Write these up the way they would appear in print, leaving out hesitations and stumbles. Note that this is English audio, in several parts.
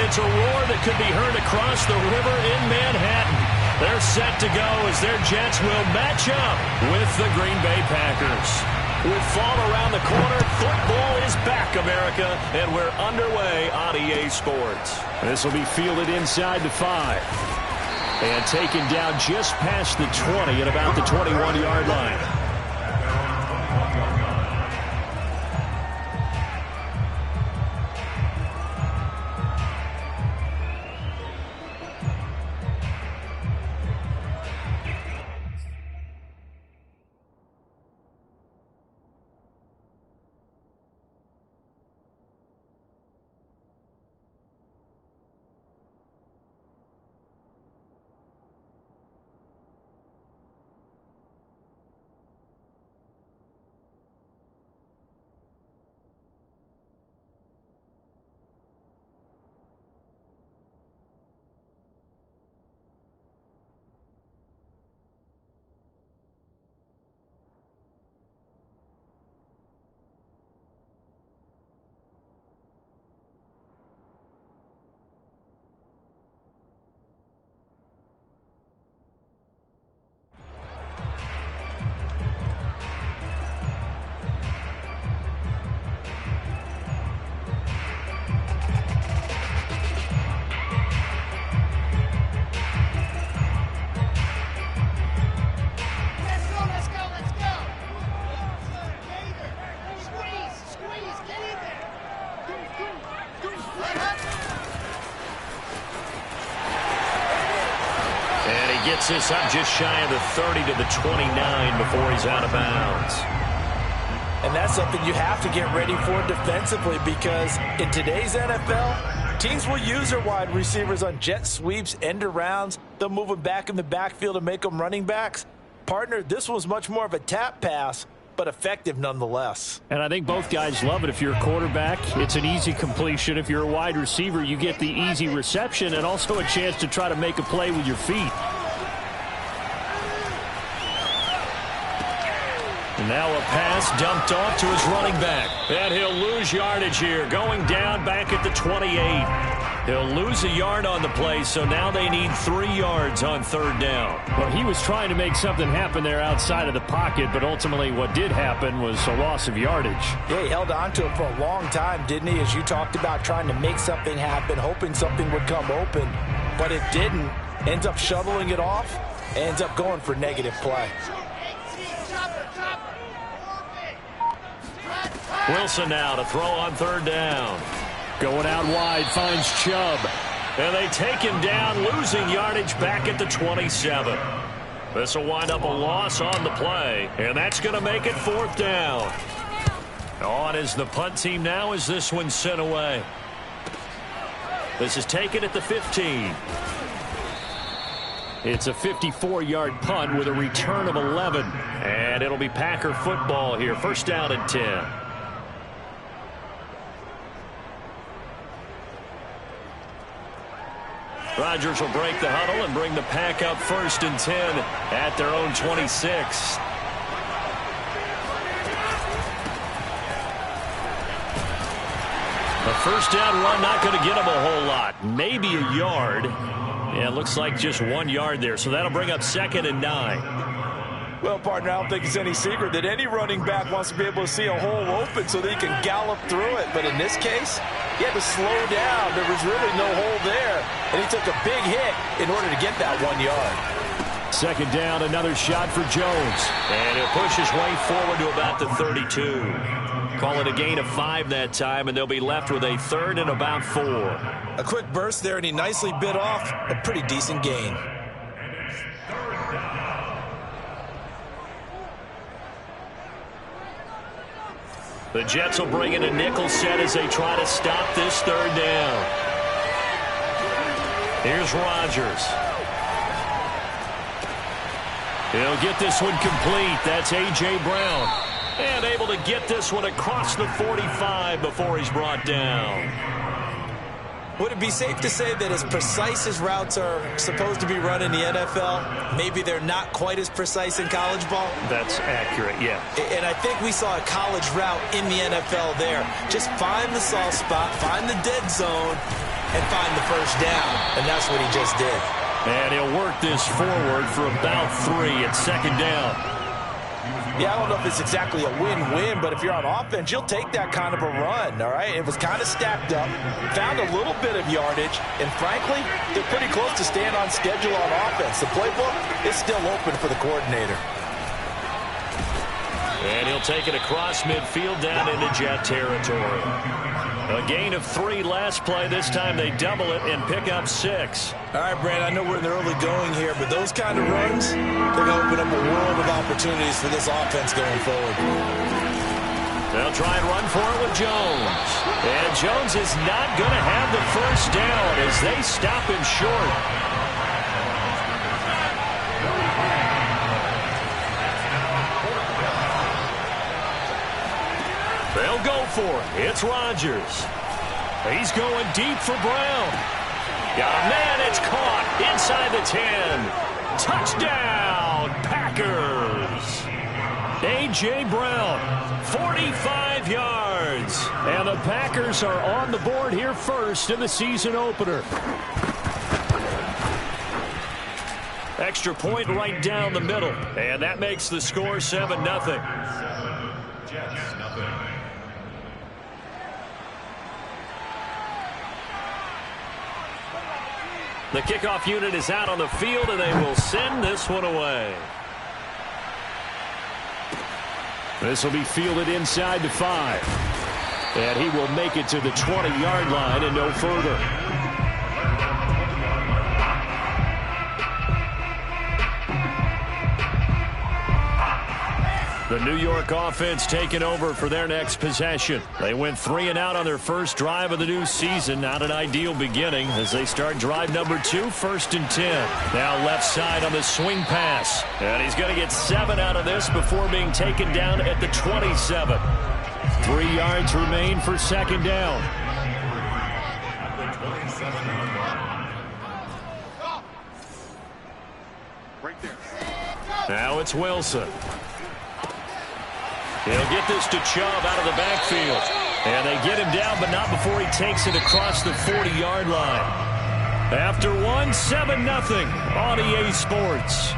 it's a roar that could be heard across the river in Manhattan. They're set to go as their Jets will match up with the Green Bay Packers. With fall around the corner, football is back, America, and we're underway on EA Sports. This will be fielded inside the 5. And taken down just past the 20 at about the 21-yard line. Gets this up just shy of the 30 to the 29 before he's out of bounds. And that's something you have to get ready for defensively, because in today's NFL, teams will use their wide receivers on jet sweeps, end arounds. They'll move them back in the backfield and make them running backs. Partner, this was much more of a tap pass, but effective nonetheless. And I think both guys love it. If you're a quarterback, it's an easy completion. If you're a wide receiver, you get the easy reception and also a chance to try to make a play with your feet. And now a pass dumped off to his running back. And he'll lose yardage here, going down back at the 28. He'll lose a yard on the play, so now they need 3 yards on third down. Well, he was trying to make something happen there outside of the pocket, but ultimately what did happen was a loss of yardage. Yeah, he held on to it for a long time, didn't he? As you talked about, trying to make something happen, hoping something would come open, but it didn't. Ends up shoveling it off, ends up going for negative play. Wilson now to throw on third down. Going out wide, finds Chubb. And they take him down, losing yardage back at the 27. This will wind up a loss on the play, and that's going to make it fourth down. On is the punt team now as this one's sent away. This is taken at the 15. It's a 54-yard punt with a return of 11. And it'll be Packer football here, first down and 10. Rodgers will break the huddle and bring the Pack up first and 10 at their own 26. The first down run not going to get him a whole lot. Maybe a yard. Yeah, it looks like just 1 yard there. So that'll bring up second and 9. Well, partner, I don't think it's any secret that any running back wants to be able to see a hole open so that he can gallop through it. But in this case, he had to slow down. There was really no hole there. And he took a big hit in order to get that 1 yard. Second down, another shot for Jones. And he'll push his way forward to about the 32. Call it a gain of 5 that time, and they'll be left with a third and about 4. A quick burst there, and he nicely bit off a pretty decent gain. The Jets will bring in a nickel set as they try to stop this third down. Here's Rodgers. He'll get this one complete. That's A.J. Brown. And able to get this one across the 45 before he's brought down. Would it be safe to say that as precise as routes are supposed to be run in the NFL, maybe they're not quite as precise in college ball? That's accurate, yeah. And I think we saw a college route in the NFL there. Just find the soft spot, find the dead zone, and find the first down, and that's what he just did. And he'll work this forward for about 3 at second down. Yeah, I don't know if it's exactly a win-win, but if you're on offense, you'll take that kind of a run, all right? It was kind of stacked up, found a little bit of yardage, and frankly, they're pretty close to staying on schedule on offense. The playbook is still open for the coordinator. And he'll take it across midfield down into Jet territory. A gain of 3 last play. This time they double it and pick up 6. All right, Brad, I know we're in the early going here, but those kind of runs, they're going to open up a world of opportunities for this offense going forward. They'll try and run for it with Jones. And Jones is not going to have the first down as they stop him short. They'll go for it. It's Rodgers. He's going deep for Brown. Got a man. It's caught inside the 10. Touchdown, Packers. A.J. Brown, 45 yards. And the Packers are on the board here first in the season opener. Extra point right down the middle. And that makes the score 7-0. The kickoff unit is out on the field, and they will send this one away. This will be fielded inside the 5. And he will make it to the 20-yard line and no further. The New York offense taking over for their next possession. They went 3 and out on their first drive of the new season. Not an ideal beginning as they start drive number 2, 1st and 10. Now left side on the swing pass. And he's going to get 7 out of this before being taken down at the 27. 3 yards remain for second down. Now it's Wilson. He'll get this to Chubb out of the backfield. And they get him down, but not before he takes it across the 40-yard line. After 1, 7-0 on EA Sports.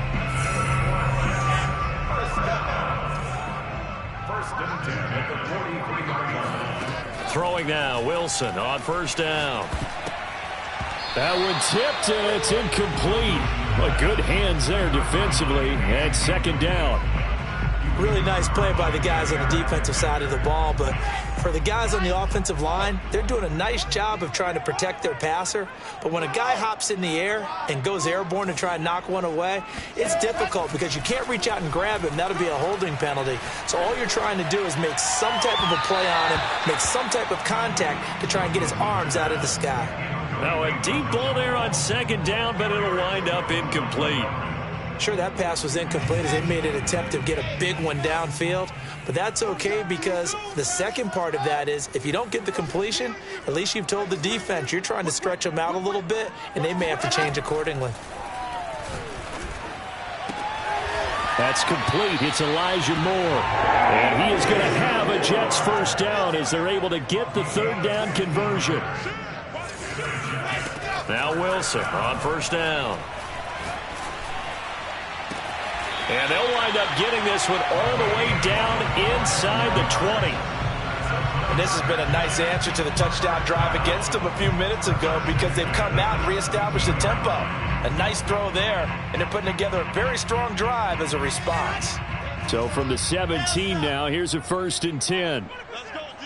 Throwing now, Wilson on first down. That one tipped, and it's incomplete. But good hands there defensively at second down. Really nice play by the guys on the defensive side of the ball, but for the guys on the offensive line, they're doing a nice job of trying to protect their passer. But when a guy hops in the air and goes airborne to try and knock one away, it's difficult because you can't reach out and grab him. That'll be a holding penalty. So all you're trying to do is make some type of a play on him, make some type of contact to try and get his arms out of the sky. Now a deep ball there on second down, but it'll wind up incomplete. Sure, that pass was incomplete as they made an attempt to get a big one downfield, but that's okay because the second part of that is if you don't get the completion, at least you've told the defense you're trying to stretch them out a little bit, and they may have to change accordingly. That's complete. It's Elijah Moore. And he is going to have a Jets first down as they're able to get the third down conversion. Now Wilson on first down. And they'll wind up getting this one all the way down inside the 20. And this has been a nice answer to the touchdown drive against them a few minutes ago because they've come out and reestablished the tempo. A nice throw there, and they're putting together a very strong drive as a response. So from the 17 now, here's a 1st and 10. Let's go, D.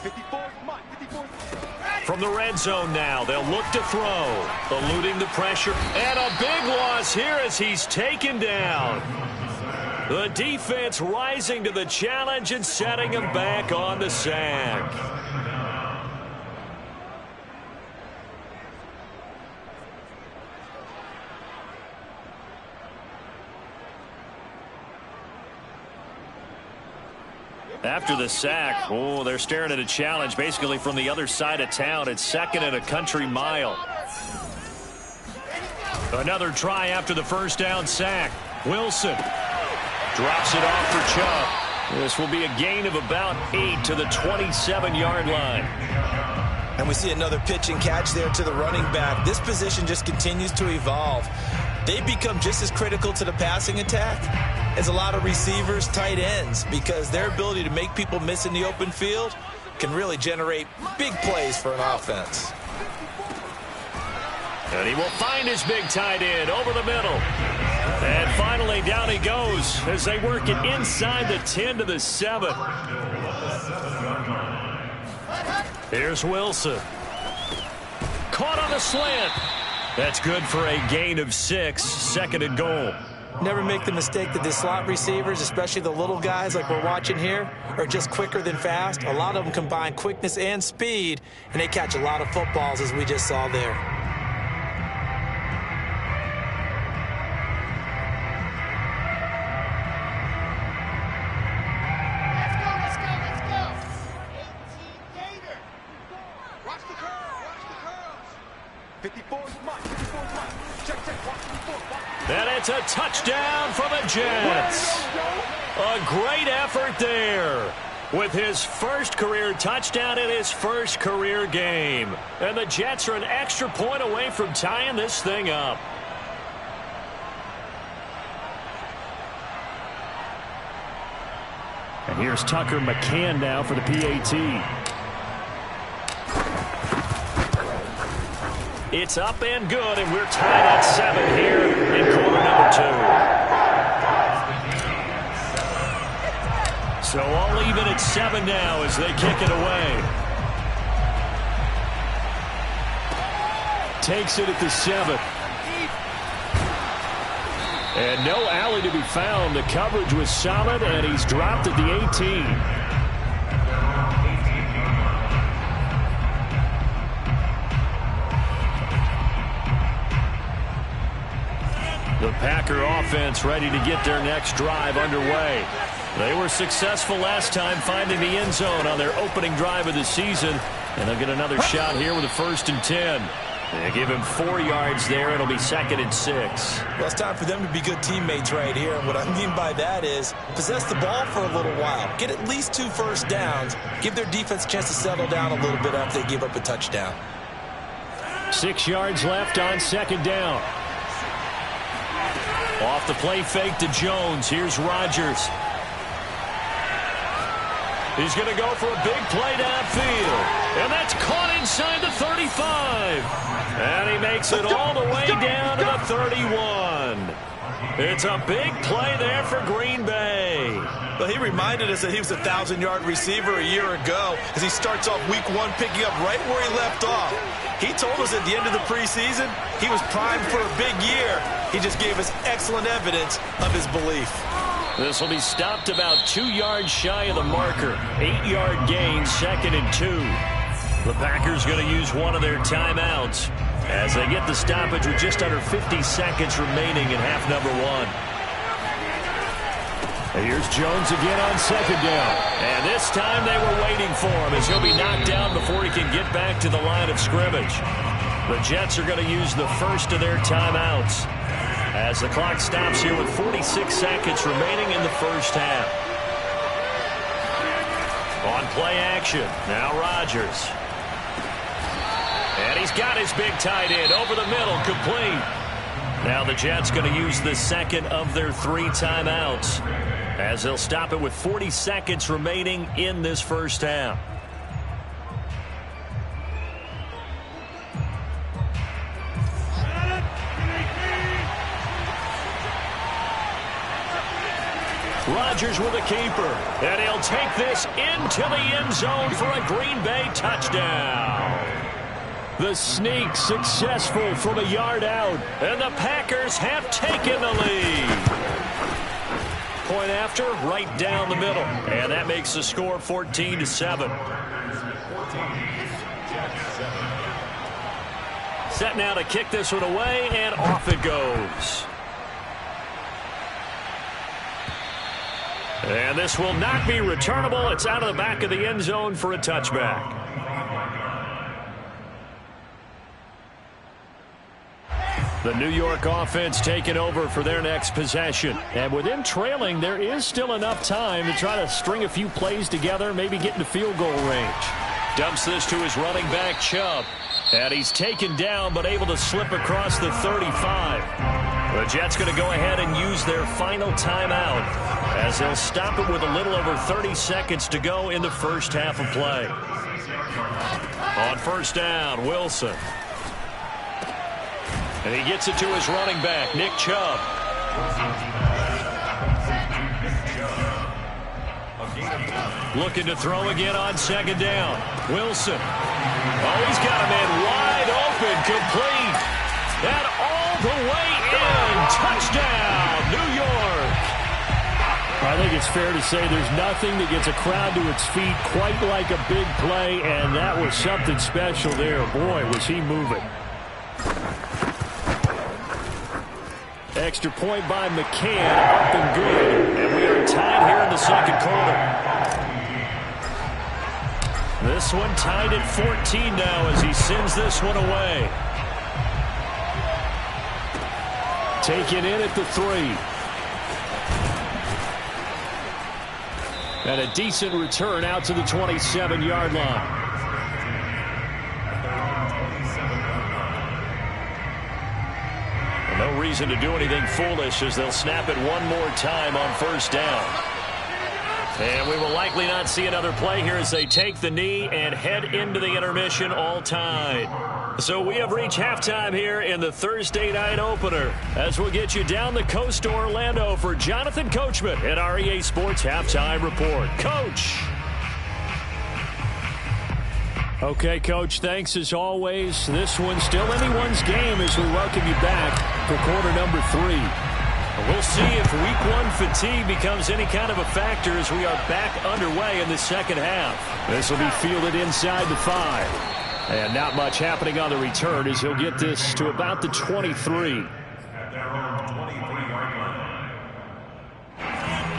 54, come on, 54. From the red zone now, they'll look to throw. Eluding the pressure, and a big loss here as he's taken down. The defense rising to the challenge and setting him back on the sack. After the sack, they're staring at a challenge basically from the other side of town. It's 2nd and a country mile. Another try after the first down sack. Wilson drops it off for Chubb. This will be a gain of about 8 to the 27-yard line. And we see another pitch and catch there to the running back. This position just continues to evolve. They become just as critical to the passing attack as a lot of receivers, tight ends, because their ability to make people miss in the open field can really generate big plays for an offense. And he will find his big tight end over the middle. And finally, down he goes as they work it inside the 10 to the 7. Here's Wilson. Caught on the slant. That's good for a gain of 6, 2nd and goal. Never make the mistake that the slot receivers, especially the little guys like we're watching here, are just quicker than fast. A lot of them combine quickness and speed, and they catch a lot of footballs, as we just saw there. And it's a touchdown for the Jets. A great effort there with his first career touchdown in his first career game. And the Jets are an extra point away from tying this thing up. And here's Tucker McCann now for the PAT. It's up and good, and we're tied at 7 here in quarter number 2. So all even at 7 now as they kick it away. Takes it at the 7. And no alley to be found. The coverage was solid, and he's dropped at the 18. The Packer offense ready to get their next drive underway. They were successful last time finding the end zone on their opening drive of the season. And they'll get another shot here with a 1st and 10. They give him 4 yards there. It'll be 2nd and 6. Well, it's time for them to be good teammates right here. And what I mean by that is possess the ball for a little while. Get at least 2 first downs. Give their defense a chance to settle down a little bit after they give up a touchdown. 6 yards left on 2nd down. Off the play fake to Jones. Here's Rodgers. He's going to go for a big play downfield. And that's caught inside the 35. And he makes it all the way down to the 31. It's a big play there for Green Bay. Well, he reminded us that he was a 1,000-yard receiver a year ago as he starts off week 1 picking up right where he left off. He told us at the end of the preseason he was primed for a big year. He just gave us excellent evidence of his belief. This will be stopped about 2 yards shy of the marker. 8-yard gain, 2nd and 2. The Packers going to use one of their timeouts as they get the stoppage with just under 50 seconds remaining in half number 1. And here's Jones again on 2nd down. And this time they were waiting for him as he'll be knocked down before he can get back to the line of scrimmage. The Jets are going to use the first of their timeouts as the clock stops here with 46 seconds remaining in the first half. On play action, now Rodgers. And he's got his big tight end over the middle, complete. Now the Jets going to use the second of their 3 timeouts as they'll stop it with 40 seconds remaining in this first half. Rodgers with a keeper, and he'll take this into the end zone for a Green Bay touchdown. The sneak successful from a yard out, and the Packers have taken the lead. Point after, right down the middle, and that makes the score 14-7. Set now to kick this one away, and off it goes. And this will not be returnable. It's out of the back of the end zone for a touchback. The New York offense taking over for their next possession. And with them trailing, there is still enough time to try to string a few plays together, maybe get into field goal range. Dumps this to his running back, Chubb. And he's taken down but able to slip across the 35. The Jets going to go ahead and use their final timeout as they'll stop it with a little over 30 seconds to go in the first half of play. On first down, Wilson. And he gets it to his running back, Nick Chubb. Looking to throw again on second down. Wilson. Oh, he's got a man wide open, complete. And all the way in. Touchdown, New York. I think it's fair to say there's nothing that gets a crowd to its feet quite like a big play, and that was something special there. Boy, was he moving. Extra point by McCann, up and good. And we are tied here in the second quarter. This one tied at 14 now as he sends this one away. Taken in at the 3. And a decent return out to the 27-yard line. No reason to do anything foolish as they'll snap it one more time on first down. And we will likely not see another play here as they take the knee and head into the intermission all tied. So we have reached halftime here in the Thursday night opener as we'll get you down the coast to Orlando for Jonathan Coachman at our EA Sports Halftime Report. Coach. Okay, Coach, thanks as always. This one's still anyone's game as we welcome you back for quarter number 3. We'll see if week 1 fatigue becomes any kind of a factor as we are back underway in the second half. This will be fielded inside the 5. And not much happening on the return as he'll get this to about the 23.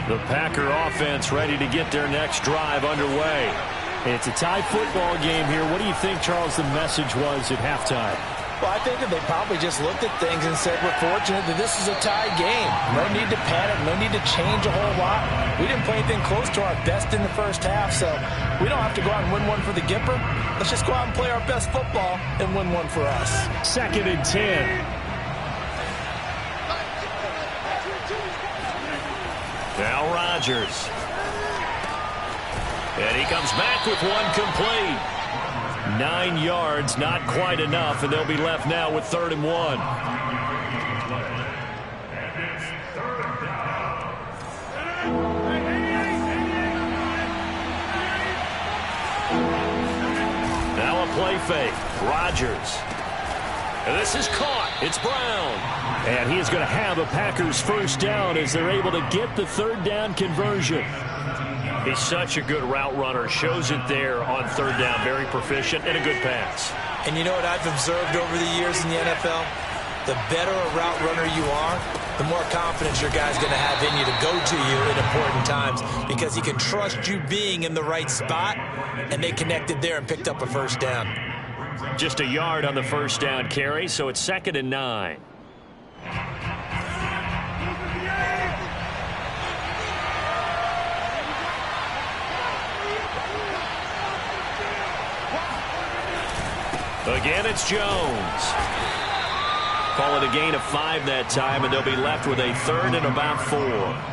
The Packer offense ready to get their next drive underway. It's a tie football game here. What do you think, Charles, the message was at halftime? Well, I think that they probably just looked at things and said, we're fortunate that this is a tie game. No need to panic. No need to change a whole lot. We didn't play anything close to our best in the first half, so we don't have to go out and win one for the Gipper. Let's just go out and play our best football and win one for us. 2nd and 10. Now Rodgers. And he comes back with one complete. 9 yards, not quite enough, and they'll be left now with 3rd and 1. Now a play fake. Rodgers. And this is caught. It's Brown. And he is going to have a Packers first down as they're able to get the 3rd down conversion. He's such a good route runner. Shows it there on 3rd down. Very proficient and a good pass. And you know what I've observed over the years in the NFL? The better a route runner you are, the more confidence your guy's going to have in you to go to you in important times because he can trust you being in the right spot, and they connected there and picked up a first down. Just a yard on the first down carry, so it's 2nd and 9. Again, it's Jones. Call it a gain of 5 that time, and they'll be left with a 3rd and about 4.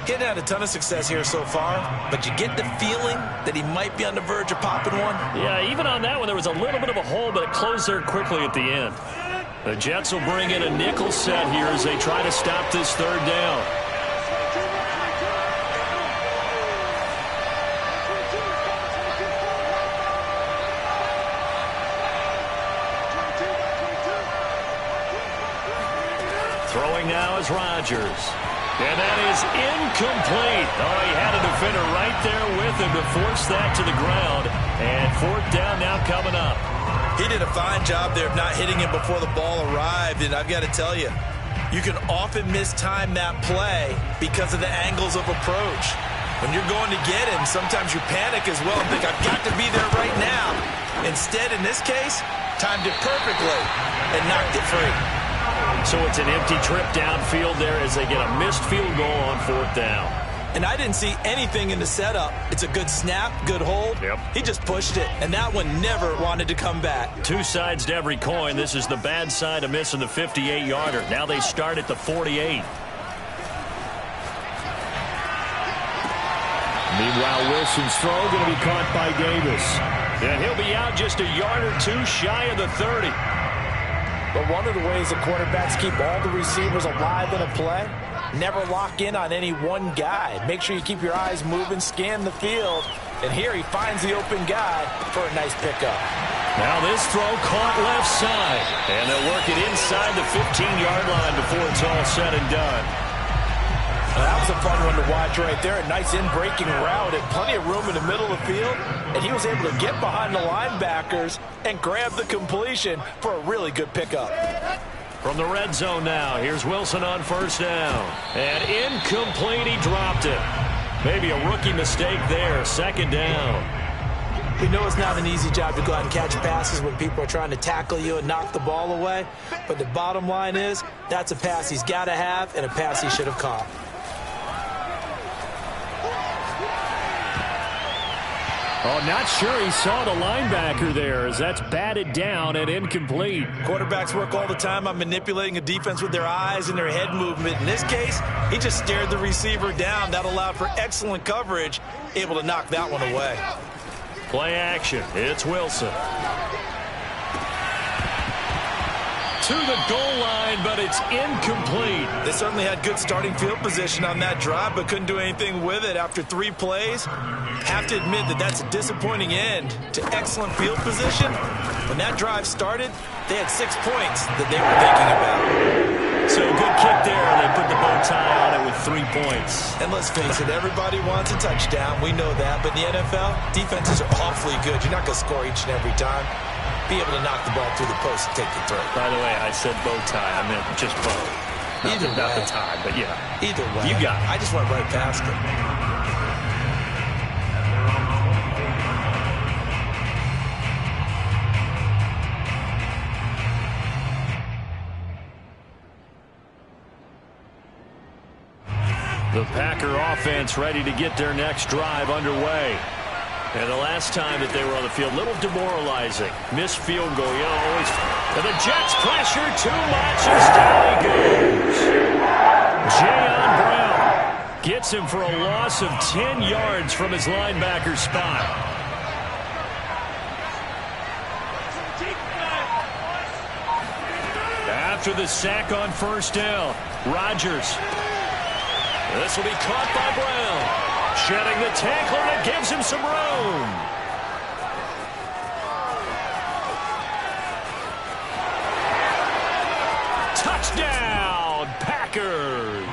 He had a ton of success here so far, but you get the feeling that he might be on the verge of popping one. Yeah, even on that one, there was a little bit of a hole, but it closed there quickly at the end. The Jets will bring in a nickel set here as they try to stop this 3rd down. Throwing now is Rodgers. And that is incomplete. Oh, he had a defender right there with him to force that to the ground. And 4th down now coming up. He did a fine job there of not hitting him before the ball arrived. And I've got to tell you, you can often mistime that play because of the angles of approach. When you're going to get him, sometimes you panic as well and think, I've got to be there right now. Instead, in this case, timed it perfectly and knocked it free. So it's an empty trip downfield there as they get a missed field goal on 4th down. And I didn't see anything in the setup. It's a good snap, good hold. Yep. He just pushed it, and that one never wanted to come back. Two sides to every coin. This is the bad side of missing the 58-yarder. Now they start at the 48. Meanwhile, Wilson's throw going to be caught by Davis. And he'll be out just a yard or two shy of the 30. But one of the ways the quarterbacks keep all the receivers alive in a play, never lock in on any one guy. Make sure you keep your eyes moving, scan the field. And here he finds the open guy for a nice pickup. Now this throw caught left side. And they'll work it inside the 15-yard line before it's all said and done. That was a fun one to watch right there. A nice in-breaking route and plenty of room in the middle of the field. And he was able to get behind the linebackers and grab the completion for a really good pickup. From the red zone now, here's Wilson on first down. And incomplete, he dropped it. Maybe a rookie mistake there, second down. We know it's not an easy job to go out and catch passes when people are trying to tackle you and knock the ball away. But the bottom line is, that's a pass he's got to have and a pass he should have caught. Oh, not sure he saw the linebacker there as that's batted down and incomplete. Quarterbacks work all the time on manipulating a defense with their eyes and their head movement. In this case, he just stared the receiver down. That allowed for excellent coverage, able to knock that one away. Play action. It's Wilson. To the goal line, but it's incomplete. They certainly had good starting field position on that drive, but couldn't do anything with it after 3 plays. Have to admit that that's a disappointing end to excellent field position. When that drive started, they had 6 points that they were thinking about. So good kick there. They put the bow tie on it with 3 points. And let's face it, everybody wants a touchdown. We know that. But in the NFL, defenses are awfully good. You're not going to score each and every time. Be able to knock the ball through the post and take the throw. By the way, I said bow tie. I meant just bow. Not the tie, but yeah. Either way. You got it. I just went right past it. The Packer offense ready to get their next drive underway. And the last time that they were on the field, a little demoralizing. Missed field goal, always. And the Jets pressure too much as down he goes. Jayon Brown gets him for a loss of 10 yards from his linebacker spot. After the sack on first down, Rodgers. This will be caught by Brown. Shedding the tackler that gives him some room. Touchdown, Packers.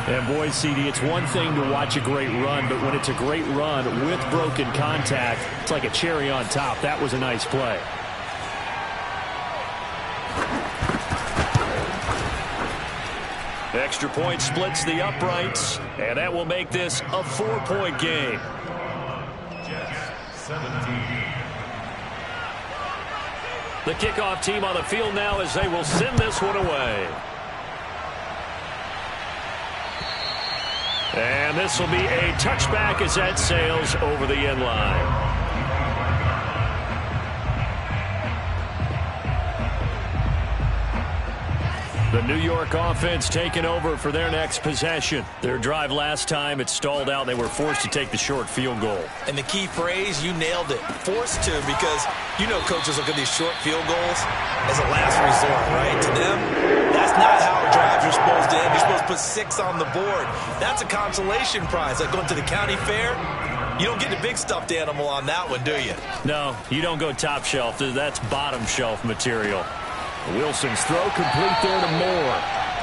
And boy, CD, it's one thing to watch a great run, but when it's a great run with broken contact, it's like a cherry on top. That was a nice play. Extra point splits the uprights, and that will make this a 4-point game. The kickoff team on the field now as they will send this one away. And this will be a touchback as that sails over the end line. The New York offense taking over for their next possession. Their drive last time, it stalled out. They were forced to take the short field goal. And the key phrase, you nailed it. Forced to, because you know coaches look at these short field goals as a last resort, right? To them, that's not how drives are supposed to end. You're supposed to put 6 on the board. That's a consolation prize. Like going to the county fair, you don't get the big stuffed animal on that one, do you? No, you don't go top shelf. That's bottom shelf material. Wilson's throw complete there to Moore.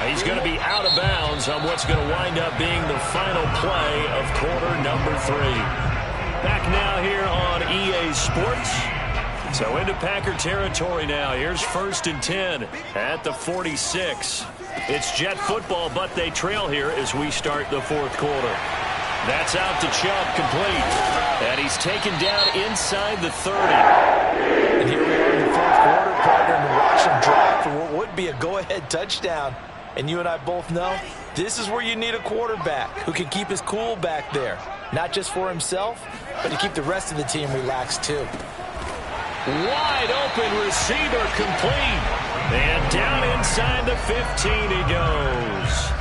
He's going to be out of bounds on what's going to wind up being the final play of quarter number 3. Back now here on EA Sports. So into Packer territory now. Here's 1st and 10 at the 46. It's Jet football, but they trail here as we start the 4th quarter. That's out to Chubb, complete. And he's taken down inside the 30. And here we are in the 4th quarter, partner, and watch him drive for what would be a go-ahead touchdown. And you and I both know this is where you need a quarterback who can keep his cool back there. Not just for himself, but to keep the rest of the team relaxed too. Wide open receiver complete. And down inside the 15 he goes.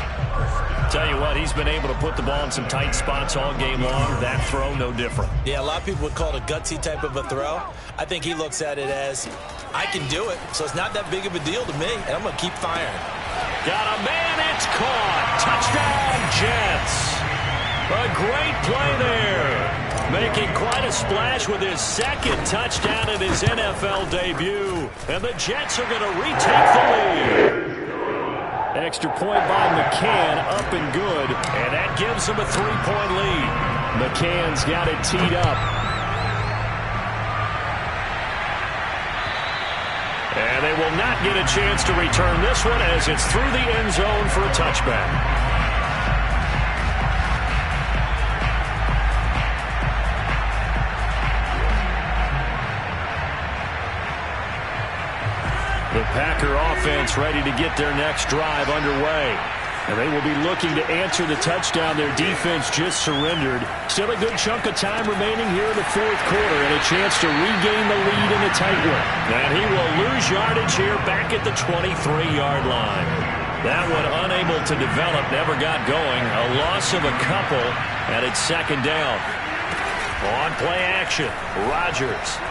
Tell you what, he's been able to put the ball in some tight spots all game long. That throw, no different. Yeah, a lot of people would call it a gutsy type of a throw. I think he looks at it as, I can do it, so it's not that big of a deal to me, and I'm going to keep firing. Got a man, it's caught. Touchdown, Jets. A great play there. Making quite a splash with his second touchdown in his NFL debut. And the Jets are going to retake the lead. Extra point by McCann, up and good. And that gives him a 3-point lead. McCann's got it teed up. And they will not get a chance to return this one as it's through the end zone for a touchback. The Packer offense ready to get their next drive underway. And they will be looking to answer the touchdown their defense just surrendered. Still a good chunk of time remaining here in the fourth quarter and a chance to regain the lead in a tight one. And he will lose yardage here back at the 23-yard line. That one unable to develop, never got going. A loss of a couple, and it's second down. On play action, Rodgers.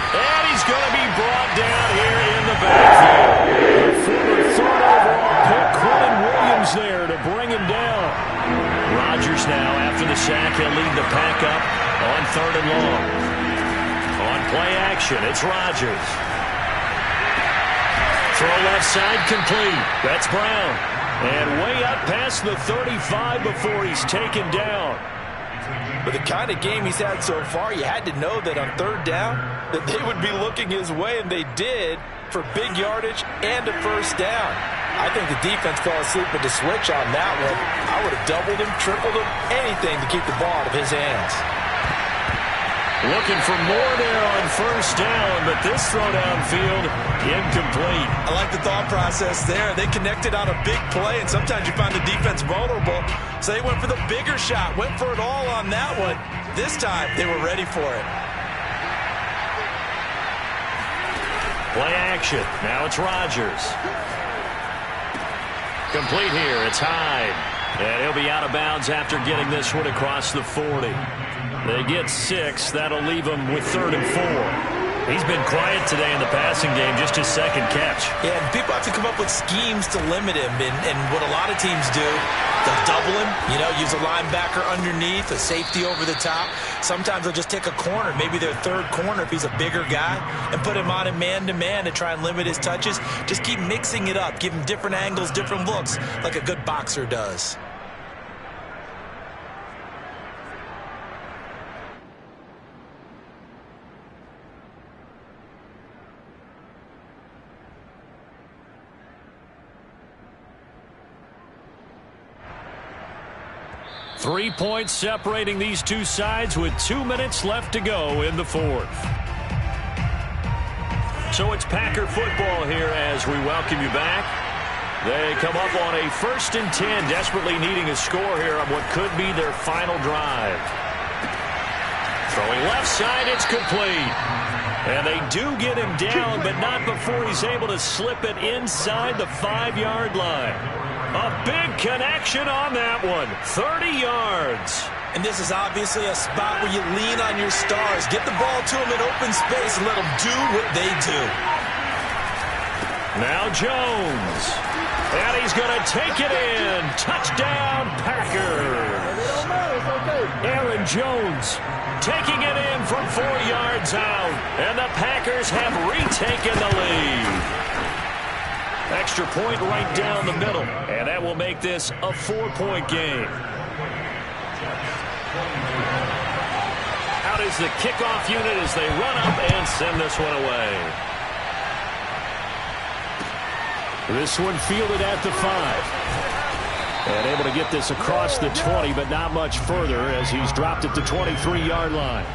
And he's going to be brought down here in the backfield. The former third overall pick, Quinn Williams there to bring him down. Rodgers now, after the sack, he'll lead the pack up on third and long. On play action, it's Rodgers. Throw left side complete. That's Brown. And way up past the 35 before he's taken down. With the kind of game he's had so far, you had to know that on third down that they would be looking his way, and they did, for big yardage and a first down. I think the defense fell asleep with the switch on that one. I would have doubled him, tripled him, anything to keep the ball out of his hands. Looking for more there on first down, but this throw downfield incomplete. I like the thought process there. They connected on a big play, and sometimes you find the defense vulnerable. So they went for the bigger shot, went for it all on that one. This time, they were ready for it. Play action. Now it's Rodgers. Complete here. It's Hyde. And he'll be out of bounds after getting this one across the 40. They get 6. That'll leave him with 3rd and 4. He's been quiet today in the passing game, just his second catch. Yeah, and people have to come up with schemes to limit him. And what a lot of teams do, they'll double him, use a linebacker underneath, a safety over the top. Sometimes they'll just take a corner, maybe their third corner if he's a bigger guy, and put him on a man-to-man to try and limit his touches. Just keep mixing it up, give him different angles, different looks, like a good boxer does. Three points separating these two sides with 2 minutes left to go in the fourth. So it's Packer football here as we welcome you back. They come up on a 1st and 10, desperately needing a score here on what could be their final drive. Throwing left side, it's complete. And they do get him down, but not before he's able to slip it inside the 5-yard line. A big connection on that one. 30 yards. And this is obviously a spot where you lean on your stars. Get the ball to them in open space and let them do what they do. Now Jones. And he's going to take it in. Touchdown, Packers. Aaron Jones taking it in from 4 yards out. And the Packers have retaken the lead. Extra point right down the middle. And that will make this a 4-point game. Out is the kickoff unit as they run up and send this one away. This one fielded at the 5. And able to get this across the 20, but not much further as he's dropped at the 23-yard line.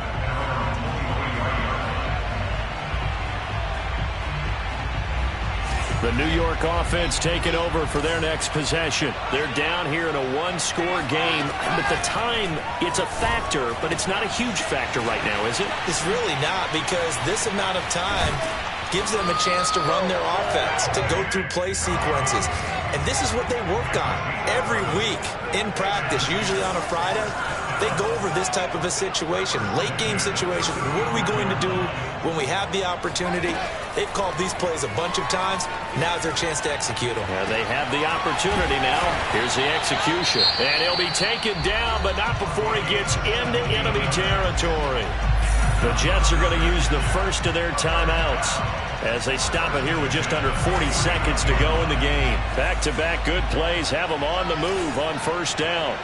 The New York offense taking over for their next possession. They're down here in a one-score game. But the time, it's a factor, but it's not a huge factor right now, is it? It's really not, because this amount of time gives them a chance to run their offense, to go through play sequences. And this is what they work on every week in practice, usually on a Friday. They go over this type of a situation, late game situation. What are we going to do when we have the opportunity? They've called these plays a bunch of times. Now's their chance to execute them. Yeah, they have the opportunity now. Here's the execution. And he'll be taken down, but not before he gets into enemy territory. The Jets are going to use the first of their timeouts as they stop it here with just under 40 seconds to go in the game. Back-to-back good plays have them on the move on first down.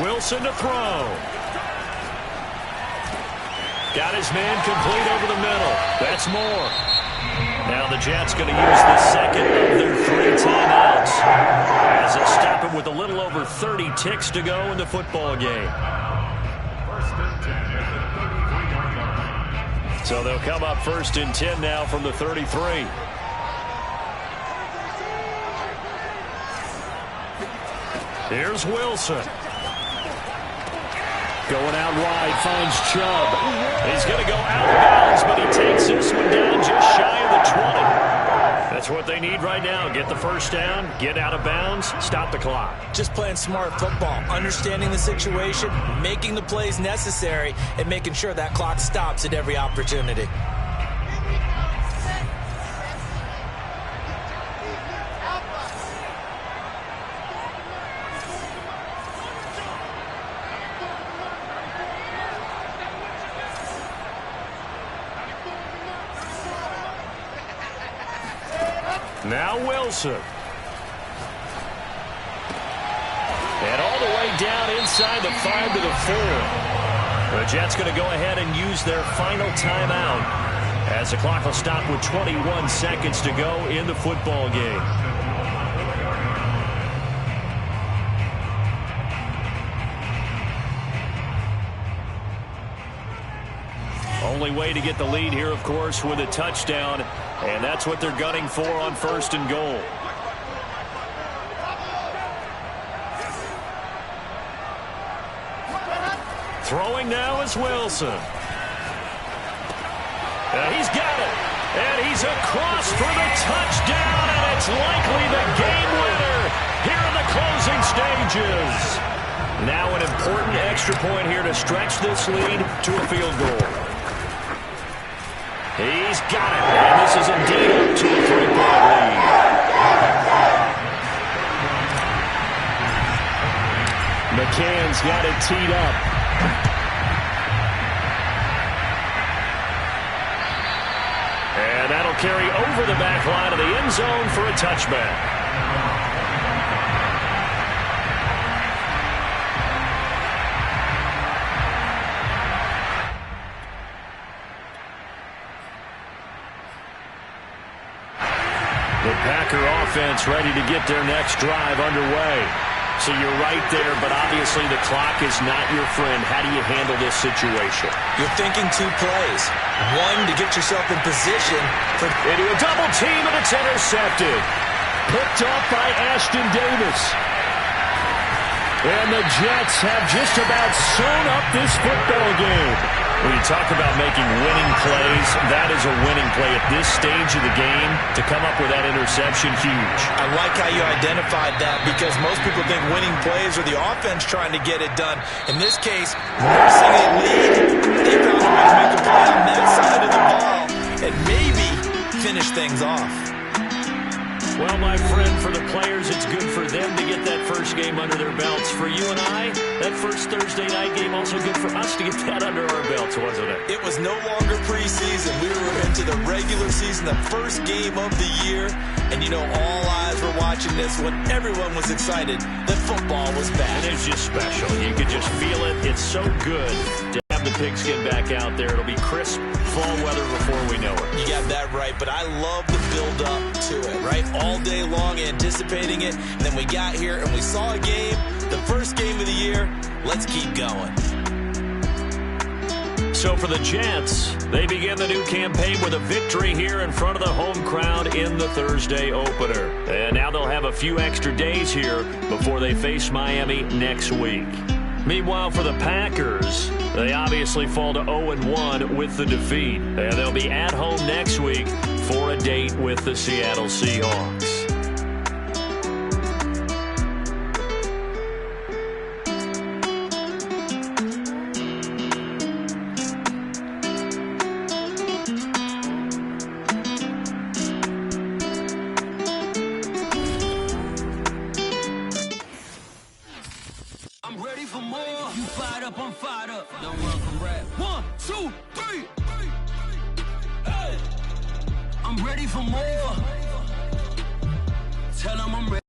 Wilson to throw. Got his man complete over the middle. That's more. Now the Jets going to use the second of their 3 timeouts as they stop it with a little over 30 ticks to go in the football game. So they'll come up 1st and 10 now from the 33. Here's Wilson. Going out wide, finds Chubb. He's going to go out of bounds, but he takes this one down just shy of the 20. That's what they need right now. Get the first down, get out of bounds, stop the clock. Just playing smart football, understanding the situation, making the plays necessary, and making sure that clock stops at every opportunity. Now Wilson. And all the way down inside the 5 to the 4. The Jets going to go ahead and use their final timeout as the clock will stop with 21 seconds to go in the football game. Only way to get the lead here, of course, with a touchdown, and that's what they're gunning for on 1st and goal. Throwing now is Wilson. He's got it, and he's across for the touchdown, and it's likely the game winner here in the closing stages. Now an important extra point here to stretch this lead to a field goal. He's got it, and this is indeed up to a 3-point lead. McCann's got it teed up. And that'll carry over the back line of the end zone for a touchback. The Packer offense ready to get their next drive underway. So you're right there, but obviously the clock is not your friend. How do you handle this situation? You're thinking 2 plays. One, to get yourself in position for... Into a double team, and it's intercepted. Picked up by Ashton Davis. And the Jets have just about sewn up this football game. When you talk about making winning plays, that is a winning play at this stage of the game. To come up with that interception, huge. I like how you identified that, because most people think winning plays are the offense trying to get it done. In this case, nursing a lead, they found a way to make a play on that side of the ball and maybe finish things off. Well, my friend, for the players, it's good for them to get that first game under their belts. For you and I, that first Thursday night game, also good for us to get that under our belts, wasn't it? It was no longer preseason. We were into the regular season, the first game of the year. And, you know, all eyes were watching this when everyone was excited that football was back. It is just special. You could just feel it. It's so good to have the pigskin back out there. It'll be crisp fall weather before we know it. You got that right, but I love the build-up to it, right? All day long anticipating it, and then we got here and we saw a game, the first game of the year. Let's keep going. So for the Jets, they begin the new campaign with a victory here in front of the home crowd in the Thursday opener. And now they'll have a few extra days here before they face Miami next week. Meanwhile, for the Packers, they obviously fall to 0-1 with the defeat. And they'll be at home next week for a date with the Seattle Seahawks. I'm fired up. Don't run from rap. 1, 2, 3. Hey. I'm ready for more. Tell them I'm ready.